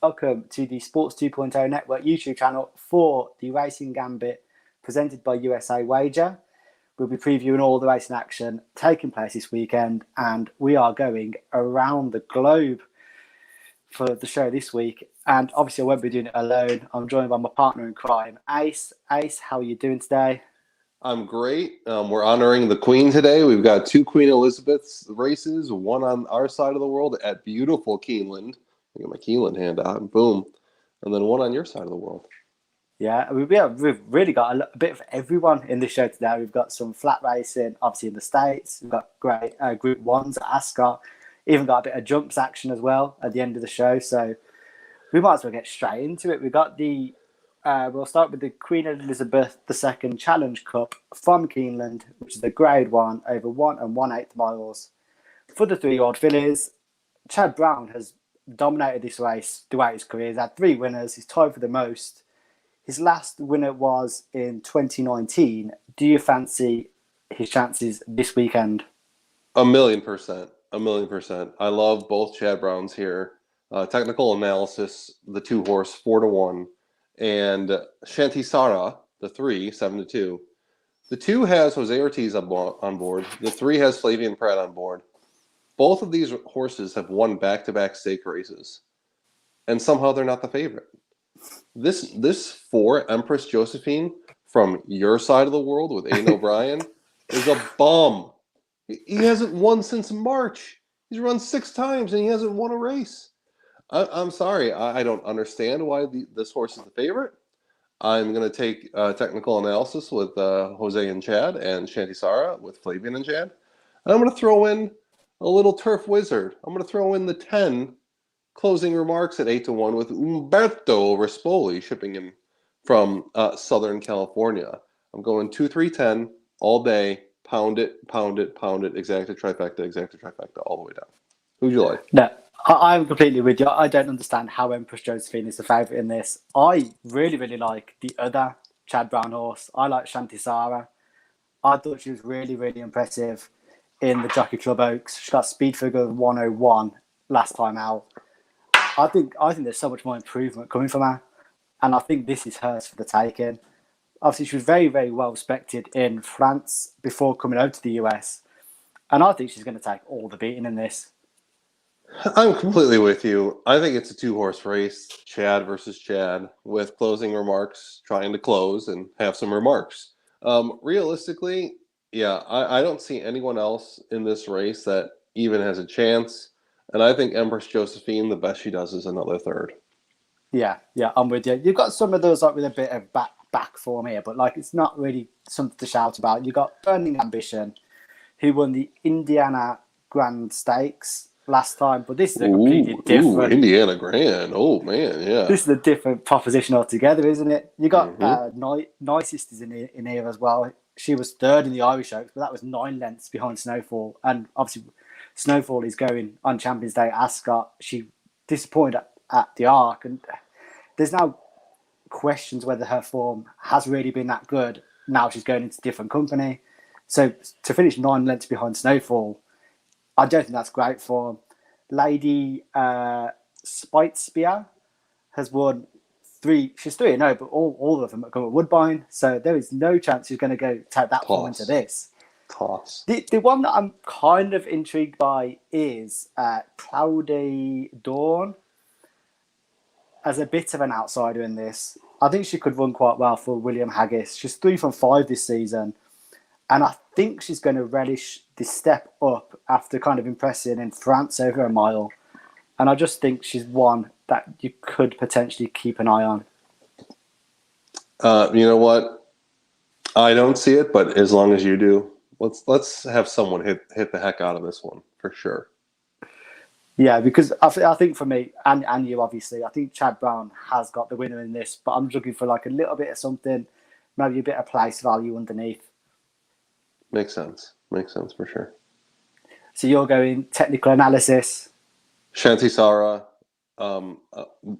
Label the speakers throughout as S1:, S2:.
S1: welcome to the Sports 2.0 Network YouTube channel for the Racing Gambit presented by USA Wager. We'll be previewing all the racing action taking place this weekend, and we are going around the globe for the show this week. And obviously I won't be doing it alone. I'm joined by my partner in crime, Ace. Ace, how are you doing today?
S2: I'm great. We're honoring the Queen today. We've got two Queen Elizabeth's races, one on our side of the world at beautiful Keeneland. I got my Keeneland hand out, and boom. And then one on your side of the world.
S1: Yeah, we've really got a bit of everyone in the show today. We've got some flat racing, obviously in the States. We've got great Group 1s at Ascot. Even got a bit of jumps action as well at the end of the show. So we might as well get straight into it. We've got we'll start with the Queen Elizabeth II Challenge Cup from Keeneland, which is the Grade 1 over 1 1/8 miles. For the 3-year-old fillies, Chad Brown has dominated this race throughout his career. He's had 3 winners. He's tied for the most. His last winner was in 2019. Do you fancy his chances this weekend?
S2: 1,000,000%. 1,000,000%. I love both Chad Browns here. Technical analysis, the 2-horse, 4-1. And Shanti Sara, the 3, 7-2. The 2 has Jose Ortiz on board. The 3 has Flavian Pratt on board. Both of these horses have won back-to-back stake races, and somehow they're not the favorite. This 4 Empress Josephine from your side of the world with Aidan O'Brien is a bum. He hasn't won since March. He's run 6 times and he hasn't won a race. I'm sorry. I don't understand why this horse is the favorite. I'm going to take technical analysis with Jose and Chad, and Shanti Sara with Flavian and Chad. And I'm going to throw in a little turf wizard. I'm going to throw in the 10 closing remarks at 8-1 with Umberto Rispoli shipping in from Southern California. I'm going 2-3-10 all day. Pound it, pound it, pound it. Exacta trifecta, all the way down. Who'd you like?
S1: No, I'm completely with you. I don't understand how Empress Josephine is the favourite in this. I really, really like the other Chad Brown horse. I like Shanti Sara. I thought she was really, really impressive in the Jockey Club Oaks. She got a speed figure of 101 last time out. I think there's so much more improvement coming from her, and I think this is hers for the taking. Obviously, she was very, very well respected in France before coming over to the US, and I think she's going to take all the beating in this.
S2: I'm completely with you. I think it's a 2-horse race, Chad versus Chad, with closing remarks, trying to close and have some remarks. Realistically, yeah, I don't see anyone else in this race that even has a chance. And I think Empress Josephine, the best she does is another 3rd.
S1: Yeah, I'm with you. You've got some of those with a bit of back form here, but it's not really something to shout about. You've got Burning Ambition, who won the Indiana Grand Stakes last time, but this is a completely different.
S2: Indiana Grand. Oh man, yeah.
S1: This is a different proposition altogether, isn't it? You got Nicest is in here as well. She was 3rd in the Irish Oaks, but that was 9 lengths behind Snowfall, and obviously Snowfall is going on Champions Day at Ascot. She disappointed at the Arc, and there's now questions whether her form has really been that good. Now she's going into different company. So to finish 9 lengths behind Snowfall, I don't think that's great form. Lady Spitespear has won 3. She's 3-0, but all of them have gone at Woodbine. So there is no chance she's going to take that form into this.
S2: Toss.
S1: The one that I'm kind of intrigued by is Cloudy Dawn as a bit of an outsider in this. I think she could run quite well for William Haggis. She's 3 from 5 this season, and I think she's going to relish this step up after kind of impressing in France over a mile. And I just think she's one that you could potentially keep an eye on.
S2: You know what? I don't see it, but as long as you do, let's have someone hit the heck out of this one for sure.
S1: Yeah, because I think for me, and you obviously, I think Chad Brown has got the winner in this, but I'm looking for a little bit of something, maybe a bit of place value underneath.
S2: Makes sense for sure.
S1: So you're going technical analysis.
S2: Shanti Sara.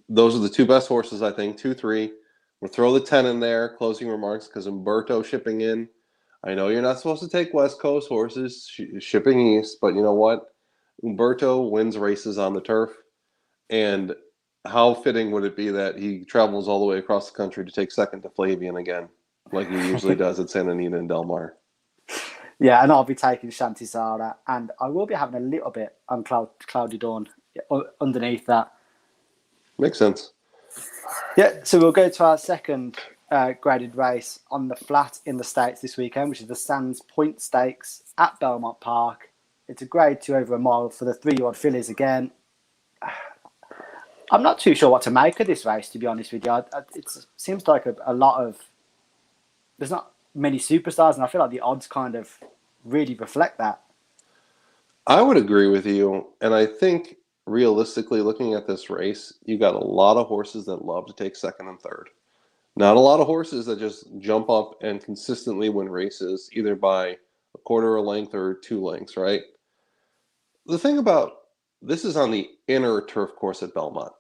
S2: Those are the 2 best horses, I think. 2-3. We'll throw the 10 in there, closing remarks, because Umberto shipping in. I know you're not supposed to take West Coast horses shipping east, but you know what? Umberto wins races on the turf. And how fitting would it be that he travels all the way across the country to take second to Flavian again, like he usually does at Santa Anita and Del Mar?
S1: Yeah, and I'll be taking Shanti Sara, and I will be having a little bit on Cloudy Dawn underneath that.
S2: Makes sense.
S1: Yeah, so we'll go to our second graded race on the flat in the States this weekend, which is the Sands Point Stakes at Belmont Park. It's a grade 2 over a mile for the 3-year-old fillies again. I'm not too sure what to make of this race, to be honest with you. It seems like a lot of... There's not many superstars, and I feel like the odds kind of really reflect that.
S2: I would agree with you, and I think realistically, looking at this race, you got a lot of horses that love to take second and third. Not a lot of horses that just jump up and consistently win races, either by a quarter of a length or 2 lengths, right? The thing about this is on the inner turf course at Belmont,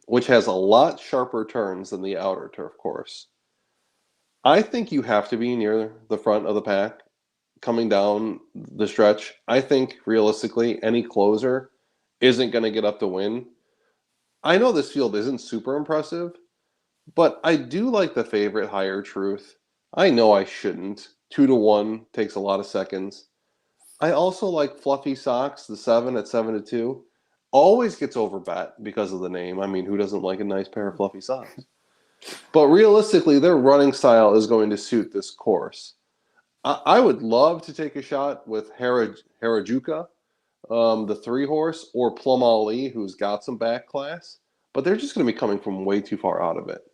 S2: which has a lot sharper turns than the outer turf course. I think you have to be near the front of the pack coming down the stretch. I think realistically, any closer isn't going to get up to win. I know this field isn't super impressive, but I do like the favorite Higher Truth. I know I shouldn't. 2-1 takes a lot of seconds. I also like Fluffy Socks, the 7 at 7-2. Always gets overbet because of the name. I mean, who doesn't like a nice pair of fluffy socks? But realistically, their running style is going to suit this course. I would love to take a shot with Harajuka, the 3-horse, or Plum Ali, who's got some back class, but they're just going to be coming from way too far out of it.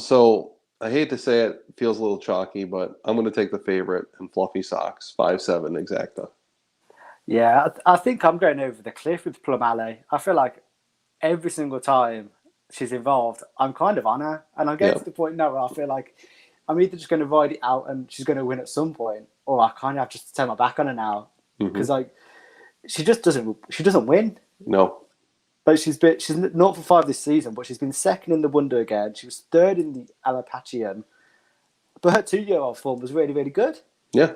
S2: So I hate to say it, feels a little chalky, but I'm going to take the favorite in Fluffy Socks, 5-7 exacta.
S1: Yeah, I think I'm going over the cliff with Plum Ali. I feel like every single time she's involved, I'm kind of on her. And I'm getting to the point now where I feel like I'm either just going to ride it out and she's going to win at some point, or I kind of have just to turn my back on her now. Because she just doesn't win.
S2: No.
S1: But she's 0 for 5 this season, but she's been second in the Wonder again. She was third in the Alapatian. But her 2-year-old form was really, really good.
S2: Yeah.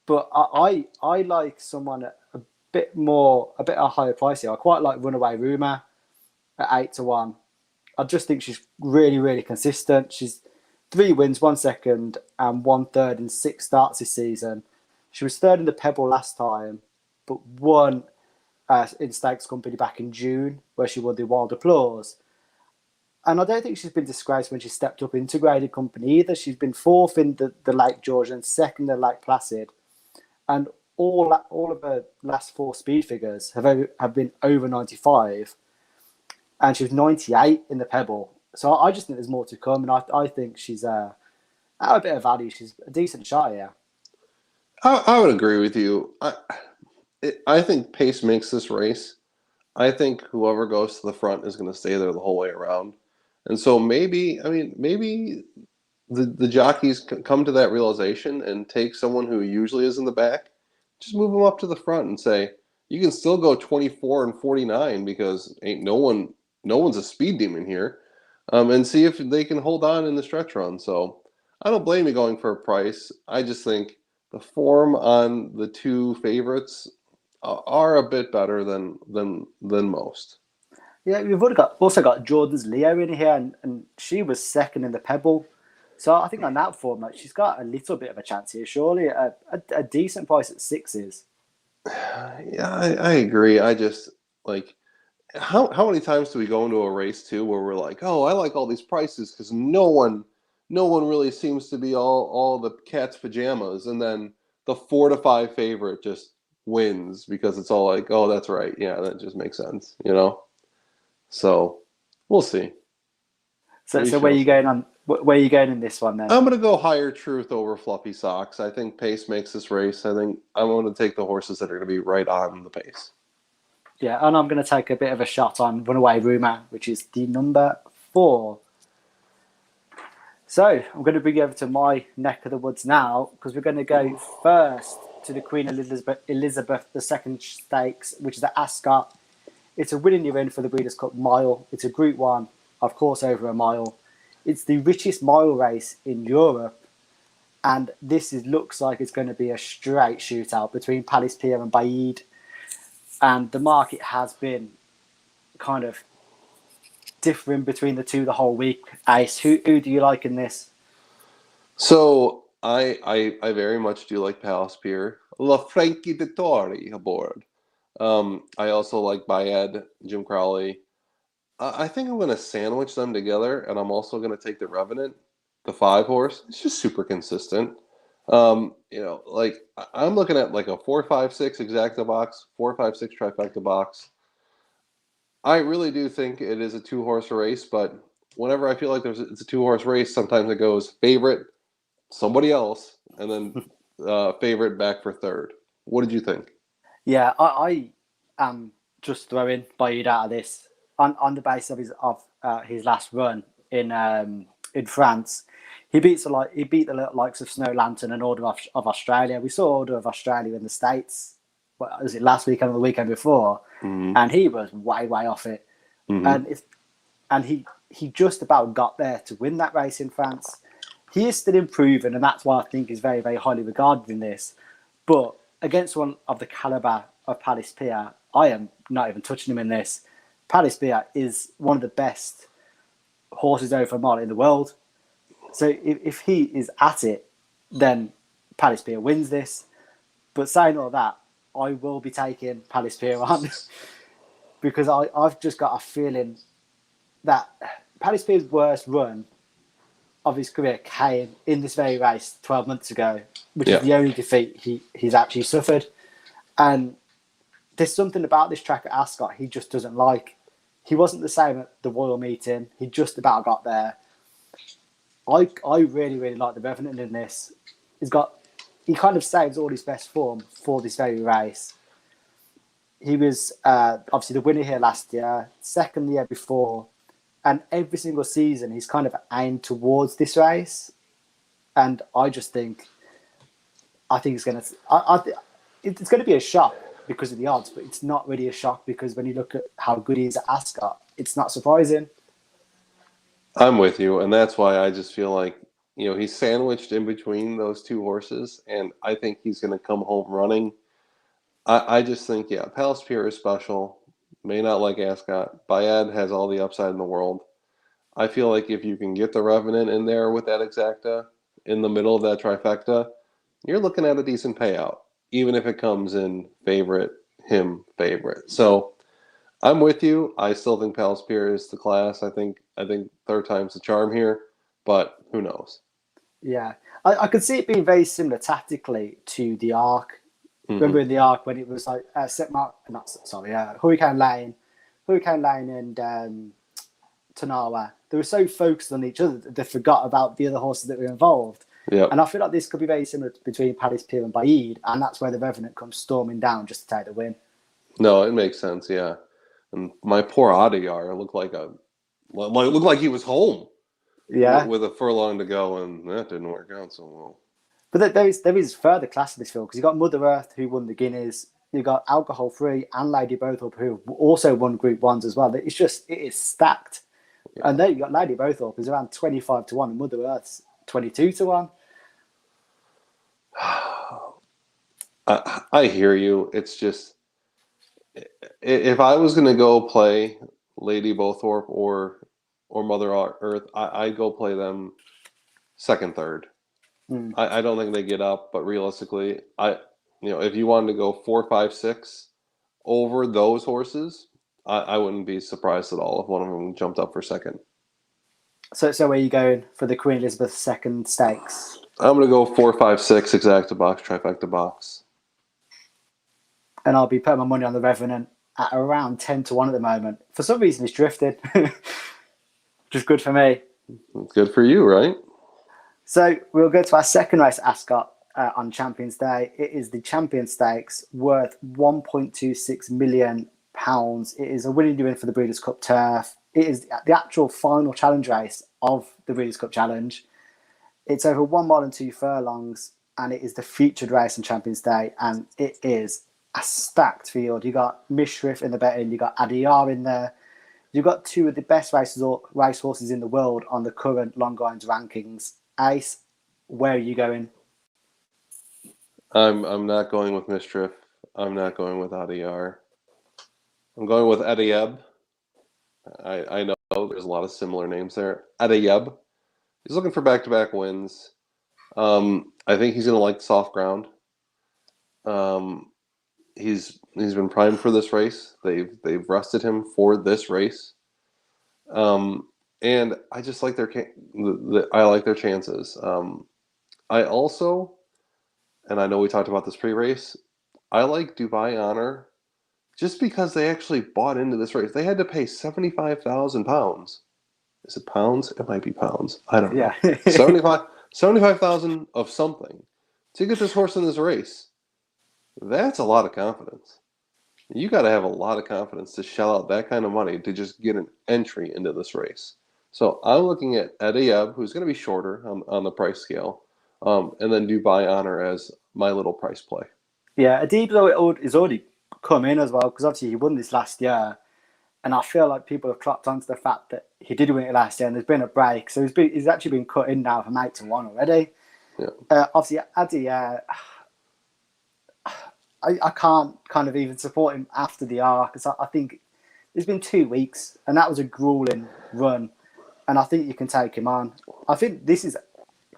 S1: But I like someone at a bit higher price here. I quite like Runaway Rumour at 8-1. I just think she's really, really consistent. She's 3 wins, 1 second, and 1 third in 6 starts this season. She was third in the Pebble last time, but won in Stakes Company back in June, where she won the Wild Applause. And I don't think she's been disgraced when she stepped up into Graded Company either. She's been 4th in the Lake George and 2nd in the Lake Placid. And all of her last 4 speed figures have been over 95. And she was 98 in the Pebble. So I just think there's more to come. And I think she's at a bit of value. She's a decent shot here.
S2: I would agree with you. I think pace makes this race. I think whoever goes to the front is going to stay there the whole way around. And so maybe the jockeys come to that realization and take someone who usually is in the back, just move them up to the front and say, you can still go 24 and 49 because ain't no one's a speed demon here, and see if they can hold on in the stretch run. So I don't blame you going for a price. I just think the form on the 2 favorites are a bit better than most.
S1: Yeah, we've also got Jordan's Leo in here, and she was 2nd in the Pebble. So I think on that form, she's got a little bit of a chance here, surely. A decent price at 6s.
S2: Yeah, I agree. I just like how many times do we go into a race too where we're like, oh, I like all these prices because no one really seems to be all the cat's pajamas, and then the 4 to 5 favorite just wins because it's all like, oh, that's right, yeah, that just makes sense, So we'll see.
S1: So where are you going on? Where are you going in this one then?
S2: I'm going to go Higher Truth over Fluffy Socks. I think pace makes this race. I think I'm going to take the horses that are going to be right on the pace.
S1: Yeah, and I'm going to take a bit of a shot on Runaway Rumour, which is the number 4. So I'm going to bring you over to my neck of the woods now, because we're going to go first to the Queen Elizabeth II Stakes, which is at Ascot. It's a winning event for the Breeders' Cup Mile. It's a Group 1, of course, over a mile. It's the richest mile race in Europe, and this looks like it's going to be a straight shootout between Palace Pierre and Baid. And the market has been kind of differing between the two the whole week. Ace, who do you like in this?
S2: So I very much do like Palace Pier. La Frankie Dettori aboard. I also like Bayed, Jim Crowley. I think I'm going to sandwich them together, and I'm also going to take the Revenant, the 5 horse. It's just super consistent. Like I'm looking at like a 4-5-6 exacta box, 4-5-6 trifecta box. I really do think it is a 2-horse race, but whenever I feel like it's a 2-horse race, sometimes it goes favorite, somebody else, and then favorite back for third. What did you think?
S1: Yeah, I am just throwing Bayard out of this on the basis of his last run in France. He beat the likes of Snow Lantern and Order of Australia. We saw Order of Australia in the States. What was it, last weekend or the weekend before?
S2: Mm-hmm.
S1: And he was way off it.
S2: Mm-hmm.
S1: And he just about got there to win that race in France. He is still improving, and that's why I think he's very highly regarded in this. But against one of the caliber of Palace Pier, I am not even touching him in this. Palace Pier is one of the best horses over a mile in the world. So if he is at it, then Palace Pier wins this. But saying all that, I will be taking Palace Pier on because I've just got a feeling that Palace Pier's worst run of his career came in this very race 12 months ago, which is the only defeat he's actually suffered. And there's something about this track at Ascot he just doesn't like. He wasn't the same at the Royal Meeting. He just about got there. I really like the Revenant in this. He kind of saves all his best form for this very race. He was obviously the winner here last year, second the year before, and every single season he's kind of aimed towards this race. And I just think, it's going to, it's going to be a shock because of the odds, but it's not really a shock because when you look at how good he is at Ascot, it's not surprising.
S2: I'm with you, and that's why I just feel like he's sandwiched in between those 2 horses, and I think he's going to come home running. I just think, Palace Pier is special. May not like Ascot. Bayad has all the upside in the world. I feel like if you can get the Revenant in there with that exacta in the middle of that trifecta, you're looking at a decent payout, even if it comes in favorite, him favorite. So I'm with you. I still think Palace Pier is the class. I think third time's the charm here, but who knows?
S1: Yeah, I could see it being very similar tactically to the Arc.
S2: Mm-hmm.
S1: Remember in the Arc when it was like Hurricane Lane and Tanawa. They were so focused on each other that they forgot about the other horses that were involved.
S2: Yeah.
S1: And I feel like this could be very similar between Palace Pier and Bayard, and that's where the Revenant comes storming down just to take the win.
S2: No, it makes sense. Yeah, and my poor Adiyar looked like he was home.
S1: Yeah,
S2: with a furlong to go, and that didn't work out so well.
S1: but there is further class in this field because you got Mother Earth who won the Guineas. You got Alcohol Free and Lady Bothorpe who also won Group 1s as well. It is stacked. Yeah. And then you got Lady Bothorpe who's around 25-1 and Mother Earth's 22-1.
S2: I hear you. It's just if I was going to go play Lady Bothorpe or Mother Earth, I'd go play them second, third. I don't think they get up, but realistically, if you wanted to go 4, 5, 6 over those horses, I wouldn't be surprised at all if one of them jumped up for second.
S1: So where are you going for the Queen Elizabeth II stakes?
S2: I'm going to go 4, 5, 6 exacta box, trifecta box.
S1: And I'll be putting my money on the Revenant at around 10-1 at the moment. For some reason, it's drifted. Just good for me.
S2: Good for you, right?
S1: So we'll go to our second race, Ascot, on Champions Day. It is the Champion Stakes, worth £1.26 million. It is a winning win for the Breeders' Cup Turf. It is the actual final challenge race of the Breeders' Cup Challenge. It's over 1 mile and 2 furlongs, and it is the featured race on Champions Day, and it is a stacked field. You got Mishriff in the betting, you got Adiyar in there. You've got 2 of the best racehorses in the world on the current Longhorns rankings. Ace, where are you going?
S2: I'm not going with Mischief. I'm not going with Adiyar. I'm going with Adieb. I know there's a lot of similar names there. Adeyeb, he's looking for back-to-back wins. I think he's going to like soft ground. He's been primed for this race. They've rested him for this race. And I just like I like their chances. I also, and I know we talked about this pre-race, I like Dubai Honor just because they actually bought into this race. They had to pay £75,000. Is it pounds? It might be pounds. I don't know.
S1: Yeah.
S2: 75,000 of something to get this horse in this race. That's a lot of confidence. You got to have a lot of confidence to shell out that kind of money to just get an entry into this race. So I'm looking at Adeyeb, who's going to be shorter on the price scale, and then Dubai Honor as my little price play.
S1: Yeah, Adib is already come in as well because obviously he won this last year, and I feel like people have clocked onto the fact that he did win it last year, and there's been a break, so he's actually been cut in now from 8-1 already.
S2: Yeah.
S1: Obviously, Addy, I can't kind of even support him after the arc because I think it's been 2 weeks, and that was a grueling run, and I think you can take him on. I think this is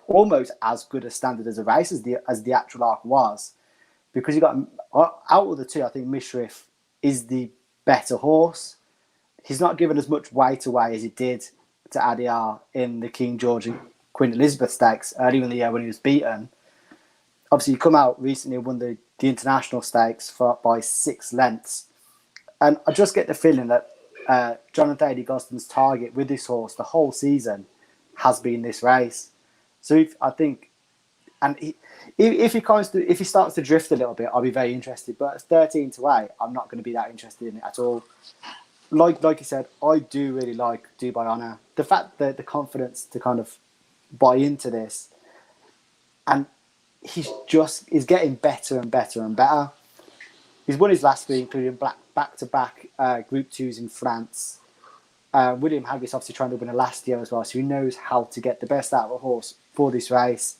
S1: almost as good a standard as a race as the actual arc was. Because you got out of the two, I think Mishrif is the better horse. He's not given as much weight away as he did to Adiyar in the King George and Queen Elizabeth stakes earlier in the year when he was beaten. Obviously, he come out recently and won the international stakes by 6 lengths. And I just get the feeling that Jonathan Daly Gosden's target with this horse the whole season has been this race. So if he starts to drift a little bit, I'll be very interested. But at 13-8, I'm not going to be that interested in it at all. Like you said, I do really like Dubai Honor. The fact that the confidence to kind of buy into this, and he's getting better and better and better. He's won his last 3, including back-to-back Group 2s in France. William Hagris obviously trying to win a last year as well, so he knows how to get the best out of a horse for this race.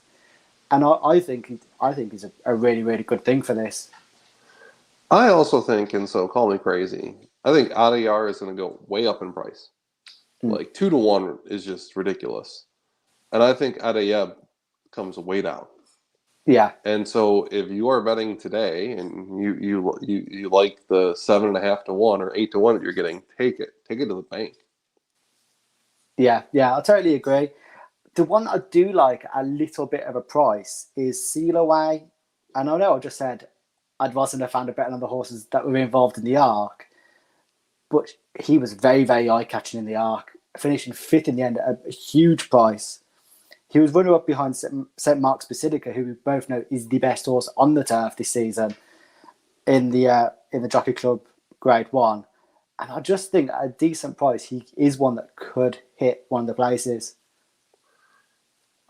S1: And I think it's a really, really good thing for this.
S2: I also think, and so call me crazy, I think Adiyar is going to go way up in price. Like 2-1 is just ridiculous. And I think Adeyeb comes way down.
S1: Yeah.
S2: And so if you are betting today and you like the 7.5-1 or 8-1 that you're getting, take it to the bank.
S1: Yeah, I totally agree. The one I do like a little bit of a price is Seal Away. And I know I just said I wasn't a fan of betting on the horses that were involved in the arc, but he was very, very eye-catching in the arc, finishing 5th in the end at a huge price. He was runner-up behind St. Mark's Basilica, who we both know is the best horse on the turf this season in the Jockey Club Grade 1. And I just think at a decent price, he is one that could hit one of the places.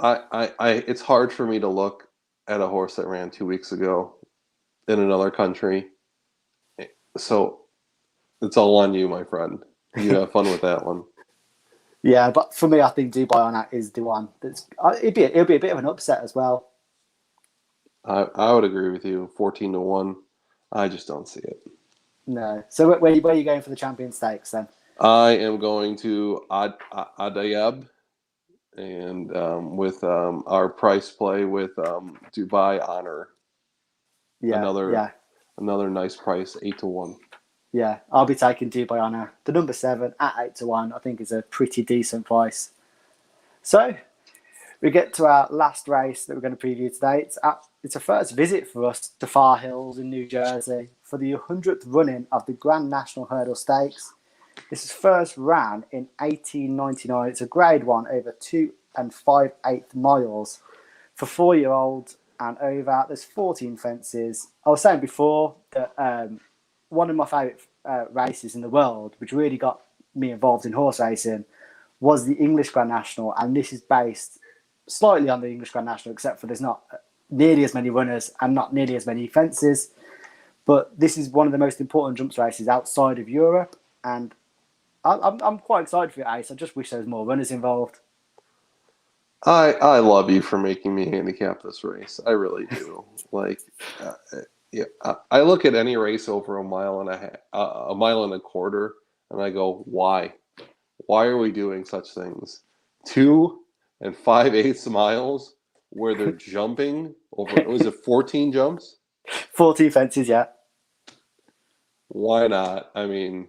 S2: It's hard for me to look at a horse that ran 2 weeks ago in another country. So it's all on you, my friend. You have fun with that one.
S1: Yeah, but for me, I think Dubai Honor is the one. It'll be a bit of an upset as well.
S2: I would agree with you. 14-1. I just don't see it.
S1: No. So where are you going for the Champion Stakes then?
S2: I am going to Adayab, and with our price play with Dubai Honor.
S1: Yeah.
S2: Another nice price, 8-1.
S1: Yeah, I'll be taking Dubai Honor. The number 7 at 8-1, I think, is a pretty decent price. So we get to our last race that we're going to preview today. It's a first visit for us to Far Hills in New Jersey for the 100th running of the Grand National Hurdle Stakes. This is first ran in 1899. It's a Grade 1 over 2 5/8 miles for 4-year-olds and over. There's 14 fences. I was saying before that one of my favourite races in the world, which really got me involved in horse racing, was the English Grand National, and this is based slightly on the English Grand National, except for there's not nearly as many runners and not nearly as many fences. But this is one of the most important jumps races outside of Europe, and I'm quite excited for it, Ace. I just wish there was more runners involved.
S2: I love you for making me handicap this race. I really do. Yeah, I look at any race over a mile and a quarter, and I go, why? Why are we doing such things? 2 5/8 miles where they're jumping over, was it 14 jumps?
S1: 14 fences, yeah.
S2: Why not? I mean,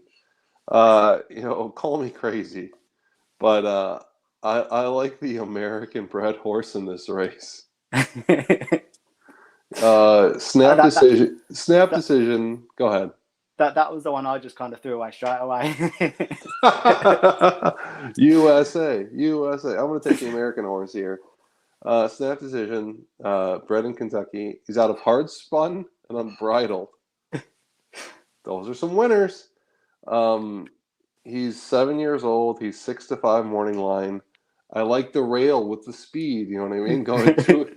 S2: call me crazy, but I like the American bred horse in this race. Snap
S1: that,
S2: decision. Snap
S1: that,
S2: decision. Go ahead.
S1: that was the one I just kind of threw away straight away.
S2: USA. I'm going to take the American horse here. Snap decision. Bred in Kentucky. He's out of hard spun and unbridled. Those are some winners. He's 7 years old. He's 6 to 5 morning line. I like the rail with the speed. You know what I mean? Going to,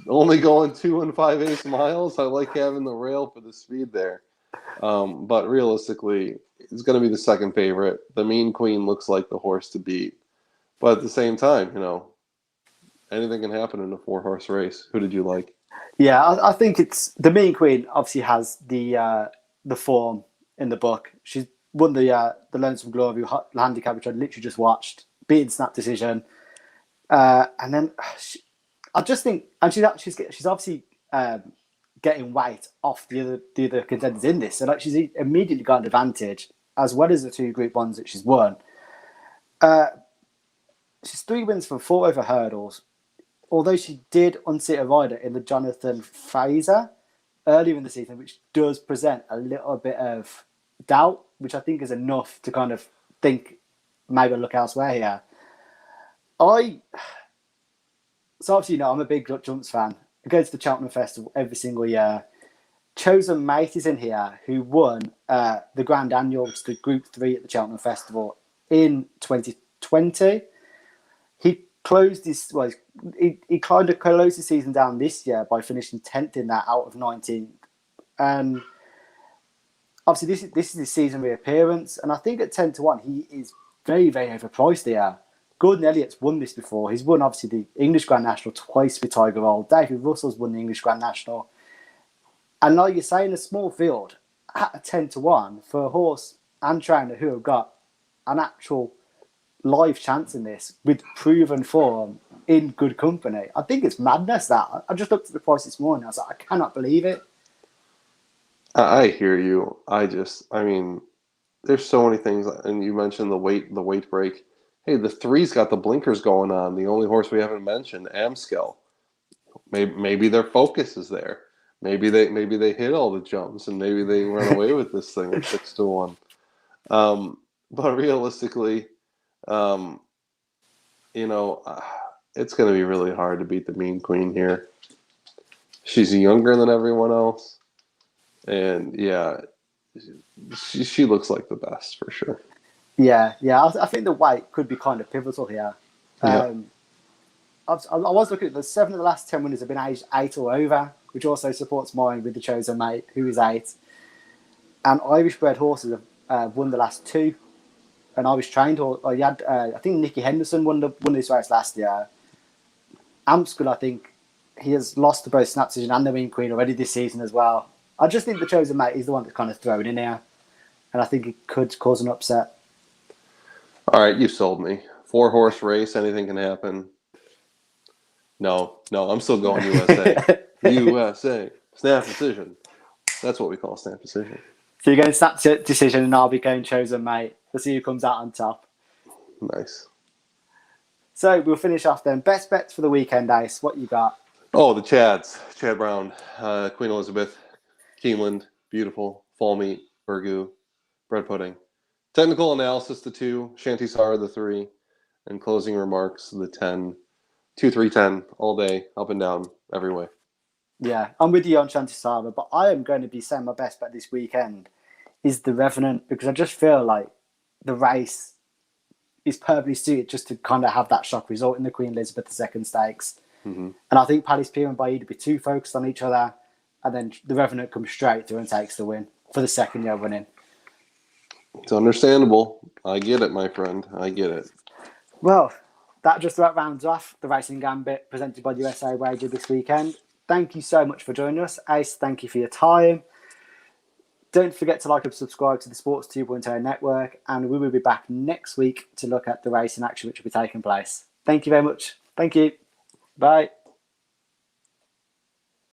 S2: only going 2 5/8 miles. I like having the rail for the speed there. But realistically, it's going to be the second favorite. The Mean Queen looks like the horse to beat. But at the same time, anything can happen in a 4-horse race. Who did you like?
S1: Yeah, I think it's the Mean Queen. Obviously, has the form in the book. She's won the Lonesome Glory handicap, which I literally just watched, beating Snap Decision, and then I just think, and she's obviously getting weight off the other contenders in this, so she's immediately got an advantage, as well as the 2 Group 1s that she's won. She's 3 wins from 4 over hurdles, although she did unseat a rider in the Jonathan Fraser earlier in the season, which does present a little bit of doubt, which I think is enough to kind of think maybe look elsewhere here. So obviously, I'm a big jumps fan. I go to the Cheltenham Festival every single year. Chosen Mate is in here, who won the Grand Annual, which is the Group 3 at the Cheltenham Festival in 2020. He closed he kind of closed the season down this year by finishing 10th in that out of 19. And obviously, this is his season reappearance, and I think at 10 to 1, he is very, very overpriced here. Gordon Elliott's won this before. He's won, obviously, the English Grand National twice with Tiger Roll. David Russell's won the English Grand National. And like you're saying, a small field at a 10 to 1 for a horse and trainer who have got an actual live chance in this with proven form in good company. I think it's madness that. I just looked at the price this morning. I was like, I cannot believe it.
S2: I hear you. There's so many things, and you mentioned the weight break. Hey, the 3's got the blinkers going on. The only horse we haven't mentioned, Amskel. Maybe their focus is there. Maybe they hit all the jumps, and maybe they run away with this thing at 6 to 1. But realistically, it's going to be really hard to beat the Mean Queen here. She's younger than everyone else. And yeah, she looks like the best for sure.
S1: Yeah. I think the weight could be kind of pivotal here. I was looking at the 7 of the last 10 winners have been aged 8 or over, which also supports mine with the Chosen Mate, who is 8. And Irish bred horses have won the last 2. An Irish trained horse. I think Nicky Henderson won this race last year. Amstel, I think he has lost to both Snap Decision and the Mean Queen already this season as well. I just think the Chosen Mate is the one that's kind of thrown in there, and I think it could cause an upset.
S2: All right, you sold me. 4-horse race, anything can happen. No, I'm still going USA. USA. Snap Decision. That's what we call Snap Decision.
S1: So you're going Snap Decision, and I'll be going Chosen Mate. Let's see who comes out on top.
S2: Nice.
S1: So we'll finish off then. Best bets for the weekend, Ace. What you got?
S2: Oh, the Chads. Chad Brown, Queen Elizabeth, Keeneland, Beautiful, Fall Meat, Burgoo, Bread Pudding. Technical analysis, the 2, Shanty Sara, the 3, and closing remarks, the 10. 2, 3, 10, all day, up and down, every way.
S1: Yeah, I'm with you on Shanty Sara, but I am going to be saying my best bet this weekend is the Revenant, because I just feel like the race is perfectly suited just to kind of have that shock result in the Queen Elizabeth II stakes.
S2: Mm-hmm.
S1: And I think Palace Pier and Baid would be too focused on each other, and then the Revenant comes straight through and takes the win for the second year running.
S2: It's understandable. I get it, my friend. I get it.
S1: Well, that just about rounds off the Racing Gambit presented by USA Wager this weekend. Thank you so much for joining us. Ace, thank you for your time. Don't forget to like and subscribe to the Sports 2.0 network, and we will be back next week to look at the race in action which will be taking place. Thank you very much. Thank you. Bye.